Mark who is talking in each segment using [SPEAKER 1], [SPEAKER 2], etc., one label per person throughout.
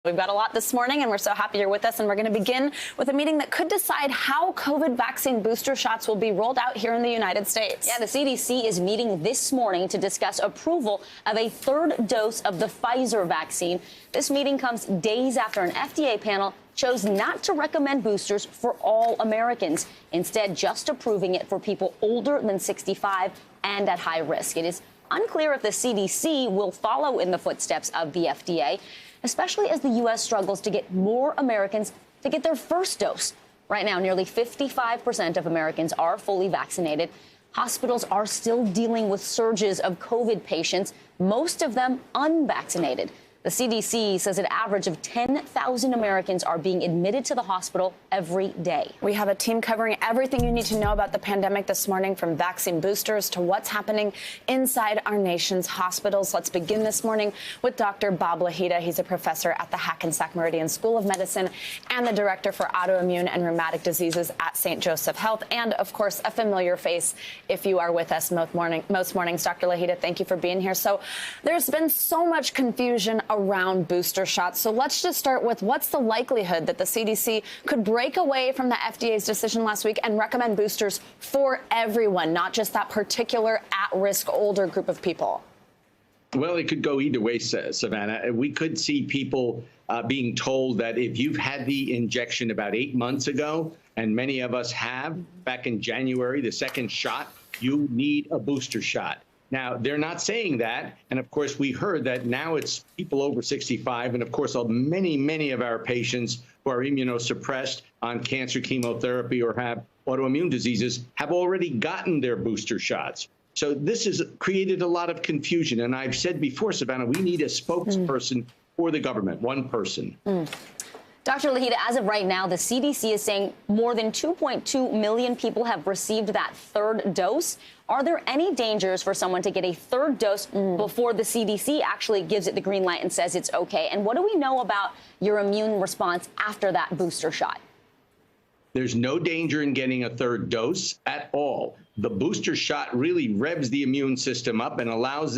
[SPEAKER 1] We've got a lot this morning, and we're so happy you're with us. And we're going to begin with a meeting that could decide how COVID vaccine booster shots will be rolled out here in the United States.
[SPEAKER 2] Yeah, the CDC is meeting this morning to discuss approval of a third dose of the Pfizer vaccine. This meeting comes days after an FDA panel chose not to recommend boosters for all Americans, instead just approving it for people older than 65 and at high risk. It is unclear if the CDC will follow in the footsteps of the FDA, especially as the U.S. struggles to get more Americans to get their first dose. Right now, nearly 55% of Americans are fully vaccinated. Hospitals are still dealing with surges of COVID patients, most of them unvaccinated. The CDC says an average of 10,000 Americans are being admitted to the hospital every day.
[SPEAKER 1] We have a team covering everything you need to know about the pandemic this morning, from vaccine boosters to what's happening inside our nation's hospitals. Let's begin this morning with Dr. Bob Lahita. He's a professor at the Hackensack Meridian School of Medicine and the director for autoimmune and rheumatic diseases at St. Joseph Health. And, of course, a familiar face if you are with us most mornings. Dr. Lahita, thank you for being here. So there's been so much confusion around booster shots. So let's just start with, what's the likelihood that the CDC could break away from the FDA's decision last week and recommend boosters for everyone, not just that particular at-risk older group of people?
[SPEAKER 3] Well, it could go either way, Savannah. We could see people being told that if you've had the injection about 8 months ago, and many of us have, back in January, the second shot, you need a booster shot. Now, they're not saying that. And of course, we heard that now it's people over 65. And of course, many of our patients who are immunosuppressed on cancer chemotherapy or have autoimmune diseases have already gotten their booster shots. So this has created a lot of confusion. And I've said before, Savannah, we need a spokesperson for the government, one person.
[SPEAKER 2] Dr. Lahita, as of right now, the CDC is saying more than 2.2 million people have received that third dose. Are there any dangers for someone to get a third dose before the CDC actually gives it the green light and says it's okay? And what do we know about your immune response after that booster shot?
[SPEAKER 3] There's no danger in getting a third dose at all. The booster shot really revs the immune system up and allows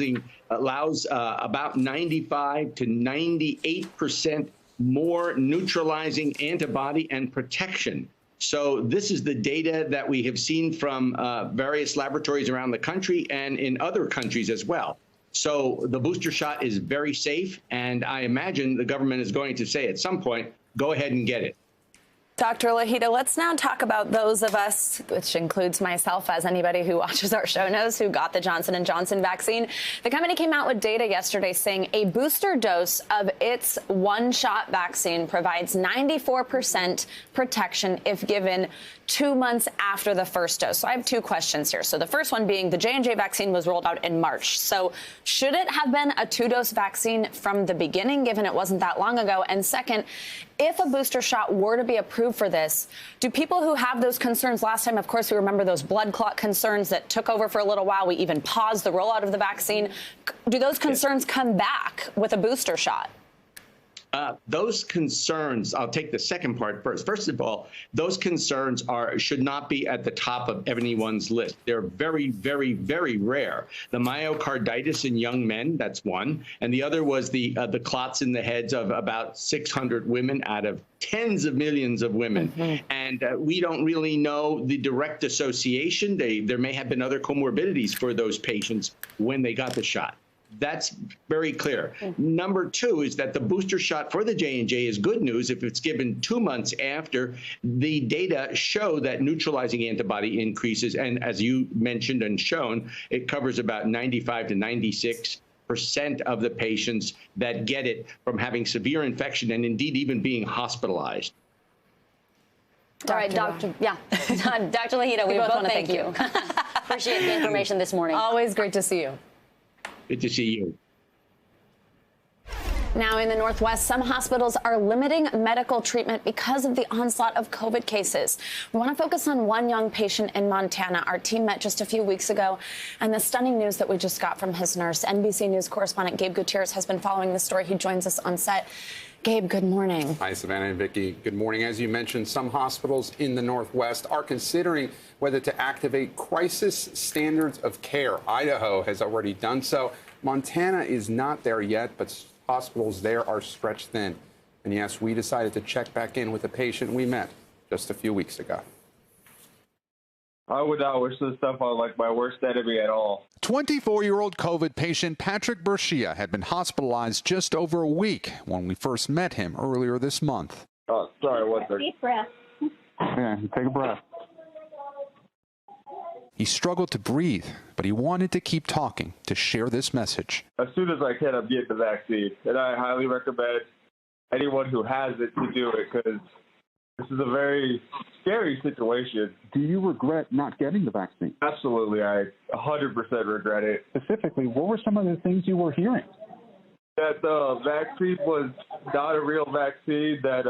[SPEAKER 3] about 95 to 98% more neutralizing antibody and protection. So this is the data that we have seen from various laboratories around the country and in other countries as well. So the booster shot is very safe, and I imagine the government is going to say at some point, go ahead and get it.
[SPEAKER 1] Dr. Lahita, let's now talk about those of us, which includes myself, as anybody who watches our show knows, who got the Johnson & Johnson vaccine. The company came out with data yesterday saying a booster dose of its one-shot vaccine provides 94% protection if given 2 months after the first dose. So I have two questions here. So the first one being, the J&J vaccine was rolled out in March. So should it have been a two-dose vaccine from the beginning, given it wasn't that long ago? And second, if a booster shot were to be approved for this, do people who have those concerns last time, of course, we remember those blood clot concerns that took over for a little while, we even paused the rollout of the vaccine, do those concerns come back with a booster shot?
[SPEAKER 3] Those concerns, I'll take the second part first. First of all, those concerns should not be at the top of anyone's list. They're very, very, very rare. The myocarditis in young men, that's one. And the other was the clots in the heads of about 600 women out of tens of millions of women. And we don't really know the direct association. There may have been other comorbidities for those patients when they got the shot. That's very clear. Number two is that the booster shot for the J&J is good news if it's given 2 months after. The data show that neutralizing antibody increases, and as you mentioned and shown, it covers about 95 to 96% of the patients that get it from having severe infection and indeed even being hospitalized.
[SPEAKER 2] All right, Dr. Lahita, we both want to thank you. Appreciate the information this morning.
[SPEAKER 1] Always great to see you.
[SPEAKER 3] Good to see you.
[SPEAKER 1] Now, in the Northwest, some hospitals are limiting medical treatment because of the onslaught of COVID cases. We want to focus on one young patient in Montana. Our team met just a few weeks ago, and the stunning news that we just got from his nurse. NBC News correspondent Gabe Gutierrez has been following the story. He joins us on set. Gabe, good morning.
[SPEAKER 4] Hi, Savannah and Vicki. Good morning. As you mentioned, some hospitals in the Northwest are considering whether to activate crisis standards of care. Idaho has already done so. Montana is not there yet, but hospitals there are stretched thin. And yes, we decided to check back in with a patient we met just a few weeks ago.
[SPEAKER 5] I would not wish this stuff on like my worst enemy at all.
[SPEAKER 6] 24-year-old COVID patient Patrick Bershia had been hospitalized just over a week when we first met him earlier this month.
[SPEAKER 5] Oh, sorry, one second.
[SPEAKER 7] Deep breath.
[SPEAKER 5] Yeah, take a breath.
[SPEAKER 6] He struggled to breathe, but he wanted to keep talking to share this message.
[SPEAKER 5] As soon as I can, I'm getting the vaccine. And I highly recommend anyone who has it to do it because this is a very scary situation.
[SPEAKER 8] Do you regret not getting the vaccine?
[SPEAKER 5] Absolutely. I 100% regret it.
[SPEAKER 8] Specifically, what were some of the things you were hearing?
[SPEAKER 5] That the vaccine was not a real vaccine, that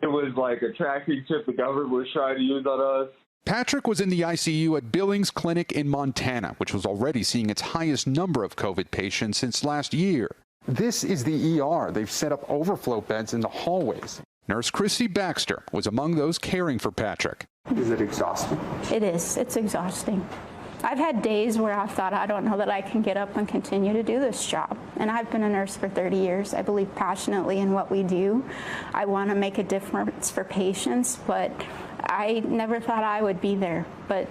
[SPEAKER 5] it was like a tracking chip the government was trying to use on us.
[SPEAKER 6] Patrick was in the ICU at Billings Clinic in Montana, which was already seeing its highest number of COVID patients since last year.
[SPEAKER 8] This is the ER. They've set up overflow beds in the hallways.
[SPEAKER 6] Nurse Christy Baxter was among those caring for Patrick.
[SPEAKER 8] Is it exhausting?
[SPEAKER 7] It is. It's exhausting. I've had days where I've thought, I don't know that I can get up and continue to do this job. And I've been a nurse for 30 years. I believe passionately in what we do. I want to make a difference for patients, but I never thought I would be there. But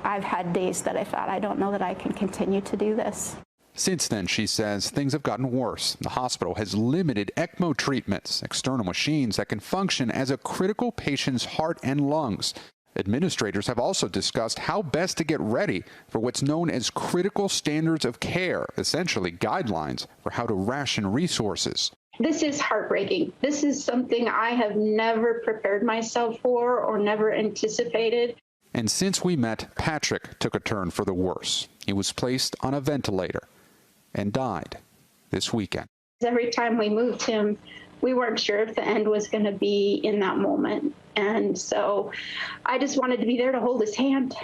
[SPEAKER 7] I've had days that I thought, I don't know that I can continue to do this.
[SPEAKER 6] Since then, she says, things have gotten worse. The hospital has limited ECMO treatments, external machines that can function as a critical patient's heart and lungs. Administrators have also discussed how best to get ready for what's known as critical standards of care, essentially guidelines for how to ration resources.
[SPEAKER 9] This is heartbreaking. This is something I have never prepared myself for or never anticipated.
[SPEAKER 6] And since we met, Patrick took a turn for the worse. He was placed on a ventilator and died this weekend.
[SPEAKER 9] Every time we moved him, we weren't sure if the end was going to be in that moment. And so I just wanted to be there to hold his hand.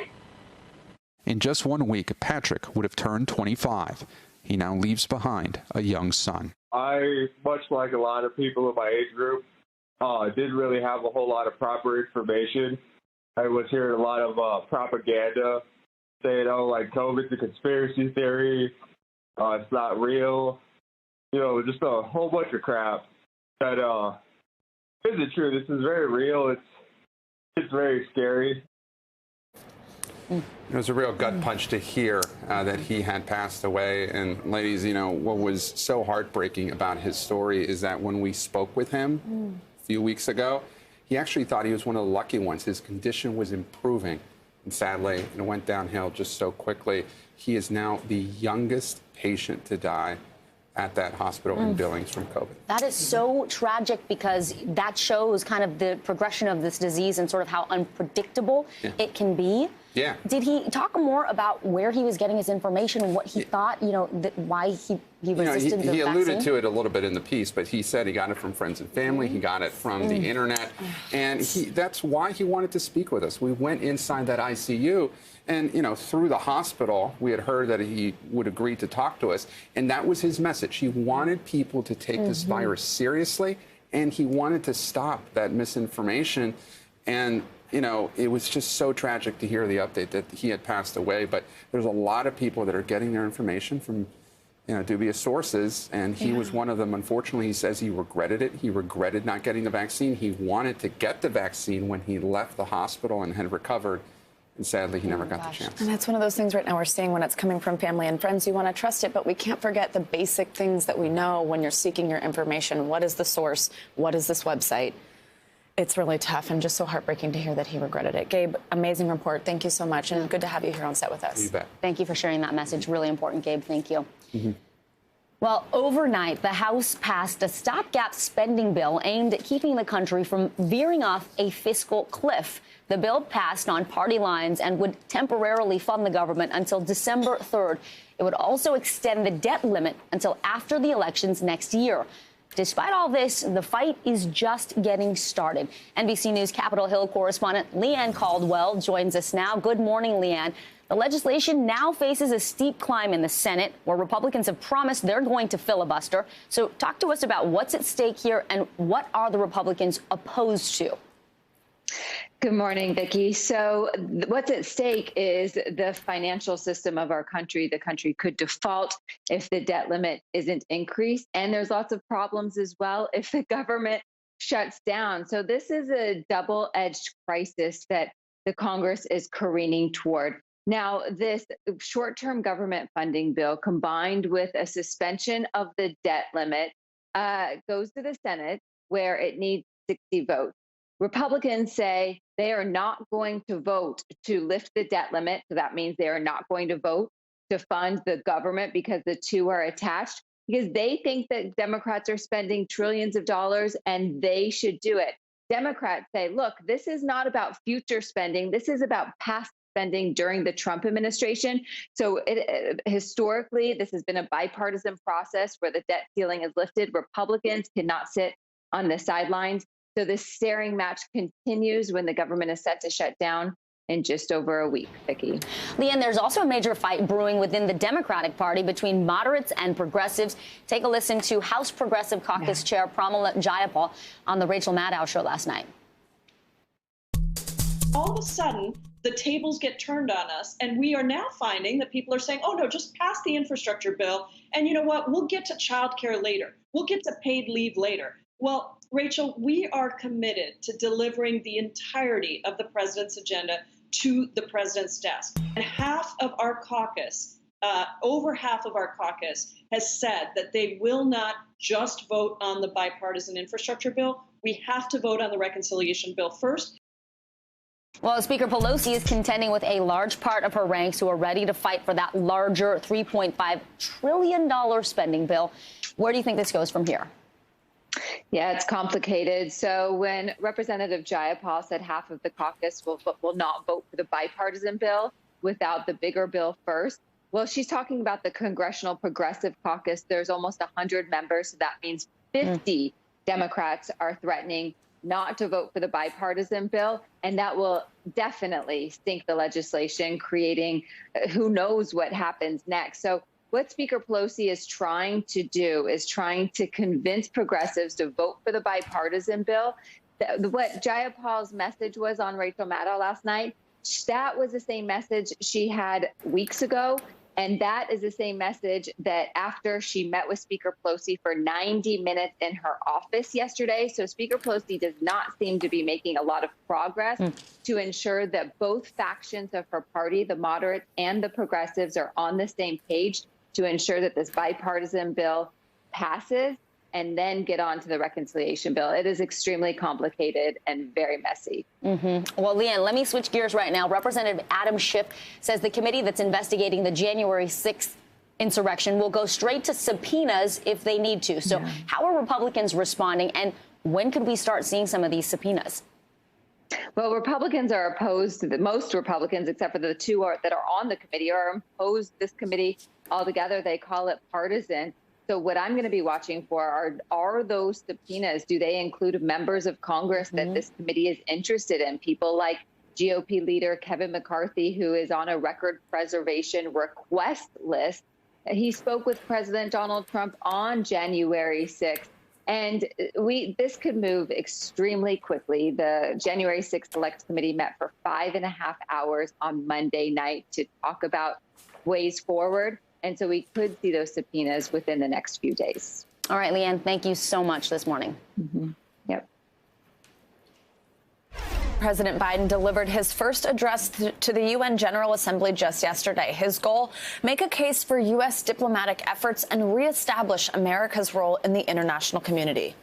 [SPEAKER 6] In just 1 week, Patrick would have turned 25. He now leaves behind a young son.
[SPEAKER 5] I, much like a lot of people in my age group, didn't really have a whole lot of proper information. I was hearing a lot of propaganda saying, oh, like COVID's a conspiracy theory, it's not real, you know, just a whole bunch of crap that isn't true. This is very real. It's very scary.
[SPEAKER 4] It was a real gut punch to hear that he had passed away. And ladies, you know, what was so heartbreaking about his story is that when we spoke with him a few weeks ago, he actually thought he was one of the lucky ones. His condition was improving. And sadly, it went downhill just so quickly. He is now the youngest patient to die at that hospital in Billings from COVID.
[SPEAKER 2] That is so tragic because that shows kind of the progression of this disease and sort of how unpredictable it can be.
[SPEAKER 4] Yeah.
[SPEAKER 2] Did he talk more about where he was getting his information and what he thought, you know, why he resisted the vaccine?
[SPEAKER 4] He alluded to it a little bit in the piece, but he said he got it from friends and family. He got it from the internet. And that's why he wanted to speak with us. We went inside that ICU. And, you know, through the hospital, we had heard that he would agree to talk to us. And that was his message. He wanted people to take this virus seriously, and he wanted to stop that misinformation. And, you know, it was just so tragic to hear the update that he had passed away. But there's a lot of people that are getting their information from, you know, dubious sources. And he was one of them. Unfortunately, he says he regretted it. He regretted not getting the vaccine. He wanted to get the vaccine when he left the hospital and had recovered. And sadly, he never got the chance.
[SPEAKER 1] And it's one of those things right now we're seeing when it's coming from family and friends. You want to trust it, but we can't forget the basic things that we know when you're seeking your information. What is the source? What is this website? It's really tough and just so heartbreaking to hear that he regretted it. Gabe, amazing report. Thank you so much. And good to have you here on set with us.
[SPEAKER 4] You bet.
[SPEAKER 2] Thank you for sharing that message. Really important, Gabe. Thank you. Well, overnight, the House passed a stopgap spending bill aimed at keeping the country from veering off a fiscal cliff. The bill passed on party lines and would temporarily fund the government until December 3rd. It would also extend the debt limit until after the elections next year. Despite all this, the fight is just getting started. NBC News Capitol Hill correspondent Leanne Caldwell joins us now. Good morning, Leanne. The legislation now faces a steep climb in the Senate, where Republicans have promised they're going to filibuster. So talk to us about what's at stake here and what are the Republicans opposed to?
[SPEAKER 10] Good morning, Vicki. So what's at stake is the financial system of our country. The country could default if the debt limit isn't increased. And there's lots of problems as well if the government shuts down. So this is a double-edged crisis that the Congress is careening toward. Now, this short-term government funding bill combined with a suspension of the debt limit goes to the Senate where it needs 60 votes. Republicans say they are not going to vote to lift the debt limit. So that means they are not going to vote to fund the government because the two are attached, because they think that Democrats are spending trillions of dollars and they should do it. Democrats say, look, this is not about future spending. This is about past spending during the Trump administration. So historically, this has been a bipartisan process where the debt ceiling is lifted. Republicans cannot sit on the sidelines. So this staring match continues when the government is set to shut down in just over a week, Vicki.
[SPEAKER 2] Leanne, there's also a major fight brewing within the Democratic Party between moderates and progressives. Take a listen to House Progressive Caucus Chair Pramila Jayapal on the Rachel Maddow show last night.
[SPEAKER 11] All of a sudden, the tables get turned on us, and we are now finding that people are saying, oh, no, just pass the infrastructure bill. And you know what? We'll get to childcare later. We'll get to paid leave later. Well, Rachel, we are committed to delivering the entirety of the president's agenda to the president's desk. And half of our caucus, over half of our caucus, has said that they will not just vote on the bipartisan infrastructure bill. We have to vote on the reconciliation bill first.
[SPEAKER 2] Well, Speaker Pelosi is contending with a large part of her ranks who are ready to fight for that larger $3.5 trillion spending bill. Where do you think this goes from here?
[SPEAKER 10] Yeah, it's complicated. So when Representative Jayapal said half of the caucus will not vote for the bipartisan bill without the bigger bill first, well, she's talking about the Congressional Progressive Caucus. There's almost 100 members, so that means 50 Democrats are threatening not to vote for the bipartisan bill, and that will definitely stink the legislation, creating who knows what happens next. So what Speaker Pelosi is trying to do is trying to convince progressives to vote for the bipartisan bill. What Jayapal's message was on Rachel Maddow last night, that was the same message she had weeks ago. And that is the same message that after she met with Speaker Pelosi for 90 minutes in her office yesterday. So Speaker Pelosi does not seem to be making a lot of progress to ensure that both factions of her party, the moderates and the progressives, are on the same page to ensure that this bipartisan bill passes and then get on to the reconciliation bill. It is extremely complicated and very messy.
[SPEAKER 2] Well, Leanne, let me switch gears right now. Representative Adam Schiff says the committee that's investigating the January 6th insurrection will go straight to subpoenas if they need to. So how are Republicans responding, and when could we start seeing some of these subpoenas?
[SPEAKER 10] Well, Republicans are opposed. Most Republicans, except for the two that are on the committee, are opposed this committee altogether. They call it partisan. So what I'm going to be watching for are those subpoenas. Do they include members of Congress that this committee is interested in? People like GOP leader Kevin McCarthy, who is on a record preservation request list. He spoke with President Donald Trump on January 6th. And this could move extremely quickly. The January 6th Select Committee met for 5.5 hours on Monday night to talk about ways forward. And so we could see those subpoenas within the next few days.
[SPEAKER 2] All right, Leanne, thank you so much this morning.
[SPEAKER 10] Yep.
[SPEAKER 1] President Biden delivered his first address to the UN General Assembly just yesterday. His goal, make a case for U.S. diplomatic efforts and reestablish America's role in the international community.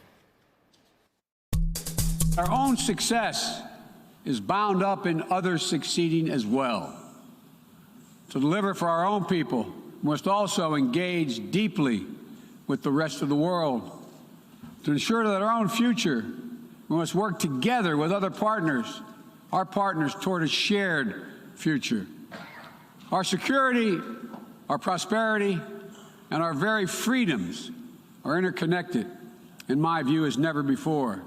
[SPEAKER 12] Our own success is bound up in others succeeding as well. To deliver for our own people, we must also engage deeply with the rest of the world. To ensure that our own future, we must work together with other partners, our partners, toward a shared future. Our security, our prosperity, and our very freedoms are interconnected, in my view, as never before.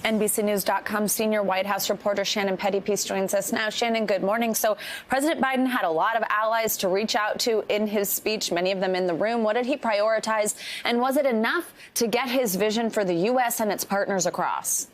[SPEAKER 1] NBCNews.com senior White House reporter Shannon Pettypiece joins us now. Shannon, good morning. So President Biden had a lot of allies to reach out to in his speech, many of them in the room. What did he prioritize? And was it enough to get his vision for the U.S. and its partners across?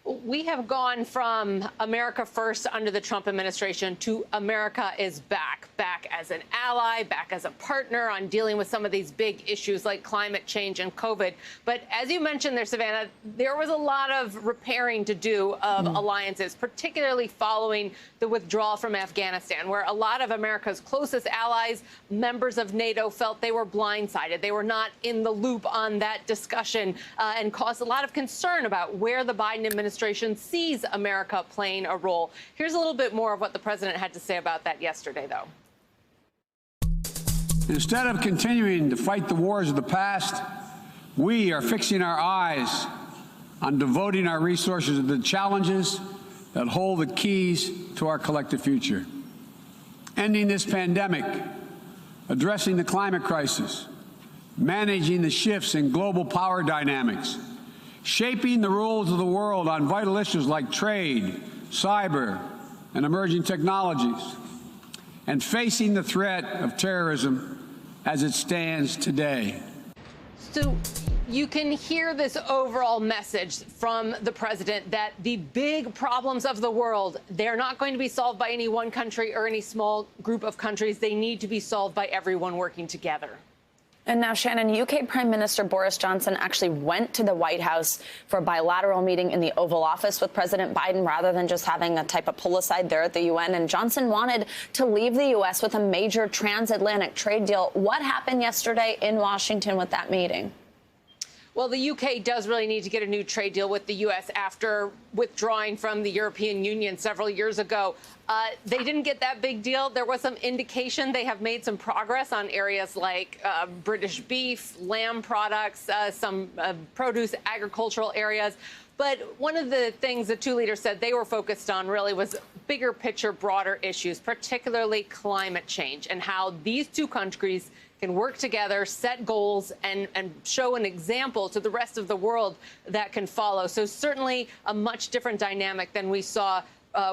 [SPEAKER 13] We have gone from America first under the Trump administration to America is back as an ally, back as a partner on dealing with some of these big issues like climate change and COVID. But as you mentioned there, Savannah, there was a lot of repairing to do of alliances, particularly following the withdrawal from Afghanistan, where a lot of America's closest allies, members of NATO, felt they were blindsided. They were not in the loop on that discussion and caused a lot of concern about where the Biden administration sees America playing a role. Here's a little bit more of what the president had to say about that yesterday, though.
[SPEAKER 12] Instead of continuing to fight the wars of the past, we are fixing our eyes on devoting our resources to the challenges that hold the keys to our collective future. Ending this pandemic, addressing the climate crisis, managing the shifts in global power dynamics, shaping the rules of the world on vital issues like trade, cyber, and emerging technologies, and facing the threat of terrorism as it stands today.
[SPEAKER 13] So you can hear this overall message from the president that the big problems of the world, they're not going to be solved by any one country or any small group of countries. They need to be solved by everyone working together.
[SPEAKER 1] And now, Shannon, UK Prime Minister Boris Johnson actually went to the White House for a bilateral meeting in the Oval Office with President Biden rather than just having a type of pull-aside there at the UN. And Johnson wanted to leave the U.S. with a major transatlantic trade deal. What happened yesterday in Washington with that meeting?
[SPEAKER 13] Well, the UK does really need to get a new trade deal with the U.S. after withdrawing from the European Union several years ago. They didn't get that big deal. There was some indication they have made some progress on areas like British beef, lamb products, some produce, agricultural areas. But one of the things the two leaders said they were focused on really was bigger picture, broader issues, particularly climate change and how these two countries can work together, set goals, and show an example to the rest of the world that can follow. So certainly a much different dynamic than we saw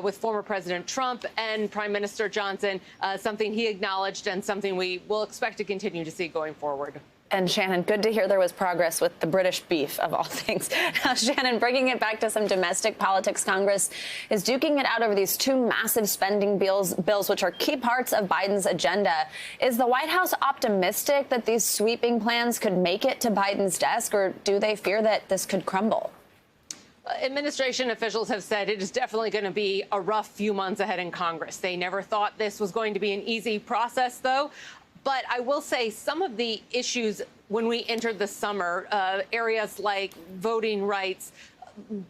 [SPEAKER 13] with former President Trump and Prime Minister Johnson, something he acknowledged and something we will expect to continue to see going forward.
[SPEAKER 1] And Shannon, good to hear there was progress with the British beef, of all things. Now, Shannon, bringing it back to some domestic politics, Congress is duking it out over these two massive spending bills, which are key parts of Biden's agenda. Is the White House optimistic that these sweeping plans could make it to Biden's desk, or do they fear that this could crumble?
[SPEAKER 13] Administration officials have said it is definitely going to be a rough few months ahead in Congress. They never thought this was going to be an easy process, though. But I will say some of the issues when we entered the summer, areas like voting rights,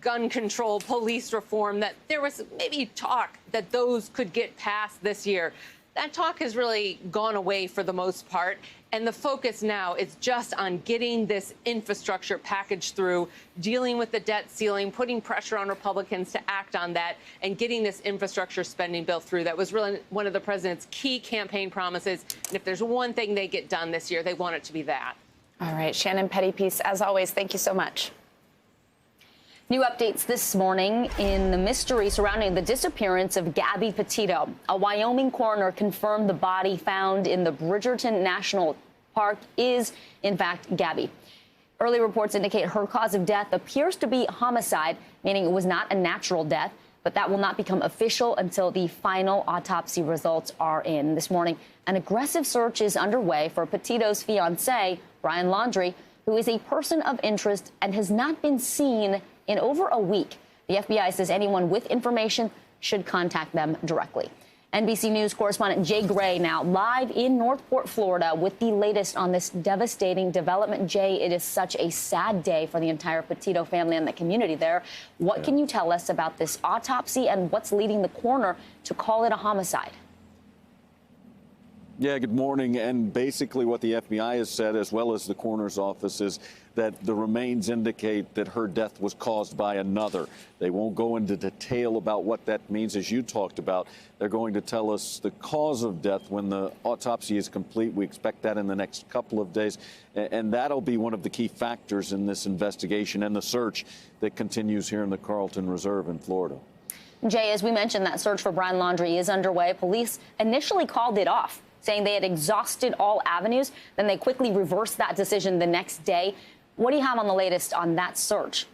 [SPEAKER 13] gun control, police reform, that there was maybe talk that those could get passed this year. That talk has really gone away for the most part. And the focus now is just on getting this infrastructure package through, dealing with the debt ceiling, putting pressure on Republicans to act on that, and getting this infrastructure spending bill through. That was really one of the president's key campaign promises. And if there's one thing they get done this year, they want it to be that.
[SPEAKER 1] All right, Shannon Pettypiece, as always, thank you so much.
[SPEAKER 2] New updates this morning in the mystery surrounding the disappearance of Gabby Petito. A Wyoming coroner confirmed the body found in the Bridgerton National Park is, in fact, Gabby. Early reports indicate her cause of death appears to be homicide, meaning it was not a natural death, but that will not become official until the final autopsy results are in. This morning, an aggressive search is underway for Petito's fiancé, Brian Laundrie, who is a person of interest and has not been seen in over a week. The FBI says anyone with information should contact them directly. NBC News correspondent Jay Gray now live in Northport, Florida, with the latest on this devastating development. Jay, it is such a sad day for the entire Petito family and the community there. What can you tell us about this autopsy and what's leading the coroner to call it a homicide?
[SPEAKER 14] Yeah, good morning. And basically what the FBI has said, as well as the coroner's office, is that the remains indicate that her death was caused by another. They won't go into detail about what that means, as you talked about. They're going to tell us the cause of death when the autopsy is complete. We expect that in the next couple of days. And that'll be one of the key factors in this investigation and the search that continues here in the Carlton Reserve in Florida.
[SPEAKER 2] Jay, as we mentioned, that search for Brian Laundrie is underway. Police initially called it off, saying they had exhausted all avenues. Then they quickly reversed that decision the next day. What do you have on the latest on that search?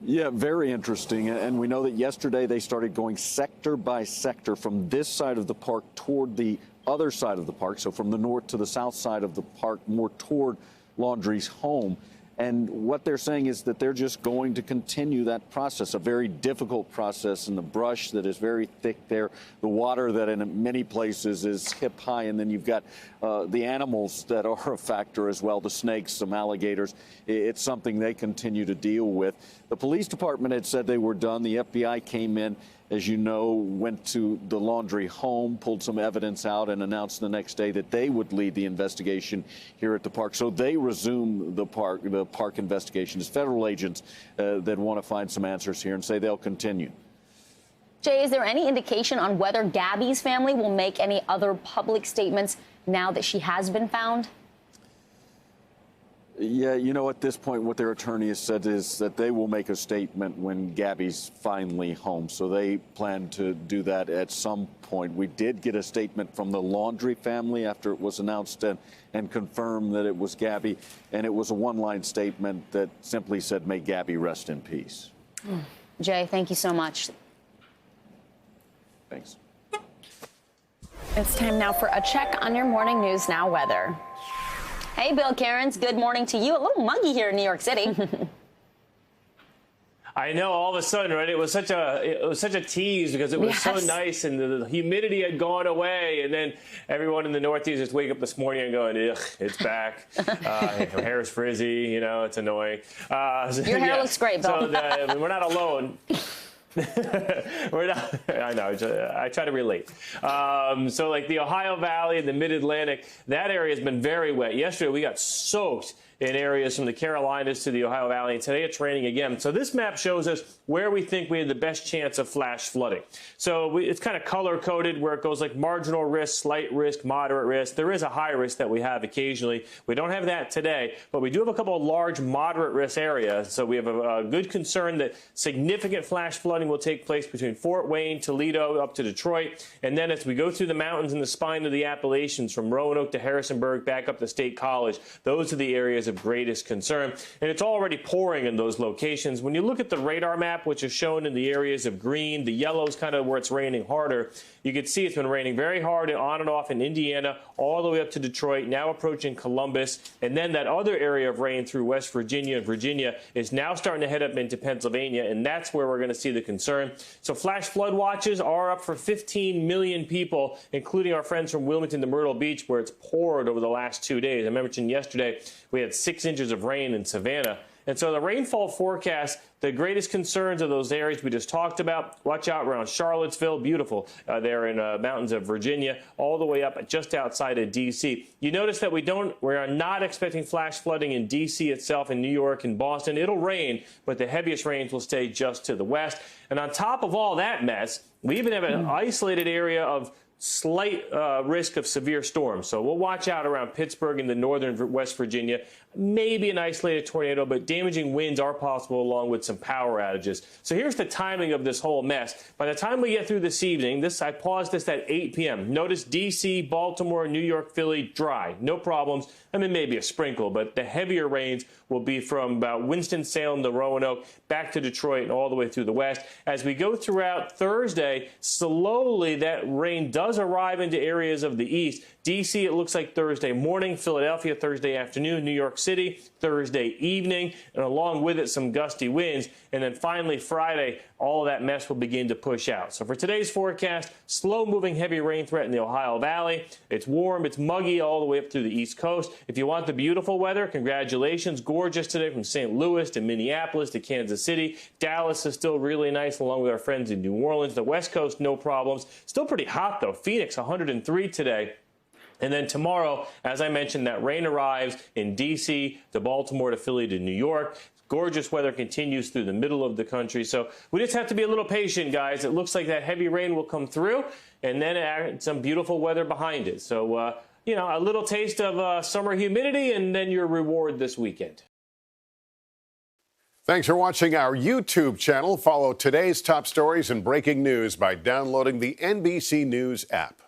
[SPEAKER 14] Yeah, very interesting. And we know that yesterday they started going sector by sector from this side of the park toward the other side of the park. So from the north to the south side of the park, more toward Laundrie's home. And what they're saying is that they're just going to continue that process, a very difficult process in the brush that is very thick there, the water that in many places is hip high, and then you've got the animals that are a factor as well, the snakes, some alligators. It's something they continue to deal with. The police department had said they were done. The FBI came in, as you know, went to the Laundrie home, pulled some evidence out, and announced the next day that they would lead the investigation here at the park. So they resume the park investigation. It's federal agents that want to find some answers here and say they'll continue.
[SPEAKER 2] Jay, is there any indication on whether Gabby's family will make any other public statements now that she has been found?
[SPEAKER 14] Yeah, you know, at this point, what their attorney has said is that they will make a statement when Gabby's finally home. So they plan to do that at some point. We did get a statement from the Laundrie family after it was announced and confirmed that it was Gabby. And it was a one-line statement that simply said, "May Gabby rest in peace."
[SPEAKER 2] Jay, thank you so much.
[SPEAKER 14] Thanks.
[SPEAKER 1] It's time now for a check on your morning news now weather.
[SPEAKER 2] Hey, Bill Cairns, good morning to you. A little muggy here in New York City.
[SPEAKER 15] I know, all of a sudden, right? It was such a tease because it was so nice and the humidity had gone away, and then everyone in the Northeast just wake up this morning and going, ugh, it's back. My hair's frizzy, you know, it's annoying.
[SPEAKER 2] Your hair looks great, Bill.
[SPEAKER 15] So we're not alone. We're not, I know, I try to relate. So like the Ohio Valley and the Mid-Atlantic, that area has been very wet. Yesterday we got soaked in areas from the Carolinas to the Ohio Valley, and today it's raining again. So this map shows us where we think we had the best chance of flash flooding. So it's kind of color-coded where it goes like marginal risk, slight risk, moderate risk. There is a high risk that we have occasionally. We don't have that today, but we do have a couple of large moderate risk areas. So we have a good concern that significant flash flooding will take place between Fort Wayne, Toledo, up to Detroit. And then as we go through the mountains and the spine of the Appalachians, from Roanoke to Harrisonburg, back up to State College, those are the areas of greatest concern. And it's already pouring in those locations. When you look at the radar map, which is shown in the areas of green, the yellow is kind of where it's raining harder. You can see it's been raining very hard and on and off in Indiana, all the way up to Detroit, now approaching Columbus. And then that other area of rain through West Virginia and Virginia is now starting to head up into Pennsylvania, and that's where we're going to see the concern. So flash flood watches are up for 15 million people, including our friends from Wilmington to Myrtle Beach, where it's poured over the last 2 days. I mentioned yesterday we had 6 inches of rain in Savannah. And so the rainfall forecast, the greatest concerns of those areas we just talked about. Watch out around Charlottesville, beautiful there in mountains of Virginia, all the way up just outside of D.C. You notice that we are not expecting flash flooding in D.C. itself, in New York and Boston. It'll rain, but the heaviest rains will stay just to the west. And on top of all that mess, we even have an isolated area of slight risk of severe storms. So we'll watch out around Pittsburgh and the northern West Virginia. Maybe an isolated tornado, but damaging winds are possible along with some power outages. So here's the timing of this whole mess. By the time we get through this evening, I paused this at 8 p.m. Notice D.C., Baltimore, New York, Philly, dry. No problems. I mean, maybe a sprinkle, but the heavier rains will be from about Winston-Salem to Roanoke, back to Detroit, and all the way through the west. As we go throughout Thursday, slowly that rain does arrive into areas of the east. D.C., it looks like Thursday morning, Philadelphia, Thursday afternoon, New York City, Thursday evening, and along with it, some gusty winds. And then finally, Friday, all of that mess will begin to push out. So for today's forecast, slow-moving heavy rain threat in the Ohio Valley. It's warm, it's muggy all the way up through the East Coast. If you want the beautiful weather, congratulations. Gorgeous today from St. Louis to Minneapolis to Kansas City. Dallas is still really nice, along with our friends in New Orleans. The West Coast, no problems. Still pretty hot, though. Phoenix, 103 today. And then tomorrow, as I mentioned, that rain arrives in D.C., to Baltimore, to Philly, to New York. Gorgeous weather continues through the middle of the country. So we just have to be a little patient, guys. It looks like that heavy rain will come through, and then some beautiful weather behind it. So, you know, a little taste of summer humidity, and then your reward this weekend.
[SPEAKER 16] Thanks for watching our YouTube channel. Follow today's top stories and breaking news by downloading the NBC News app.